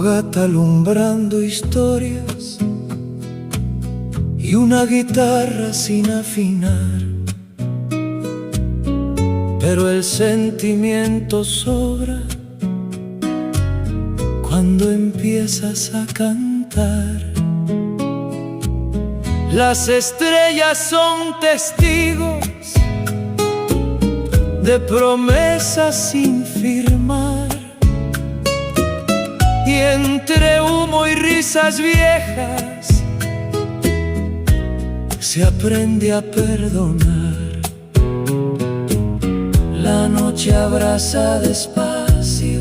fogata alumbrando historias y una guitarra sin afinar, pero el sentimiento sobra cuando empiezas a cantar. Las estrellas son testigos de promesas sin firmar, y entre humo y risas viejas se aprende a perdonar. La noche abraza despacio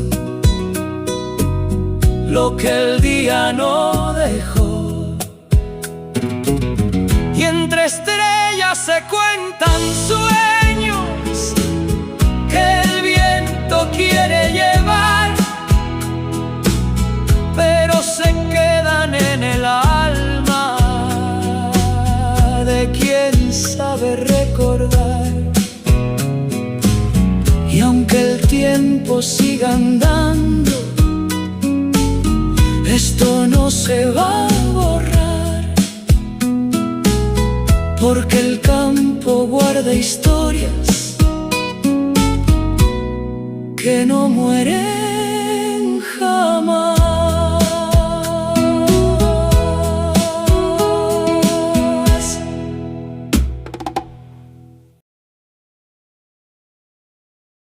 lo que el día no dejó, y entre estrellas se cuentan sueños que el viento quiere llevar, pero se quedan en el alma de quien sabe recordar. Y aunque el tiempo siga andando,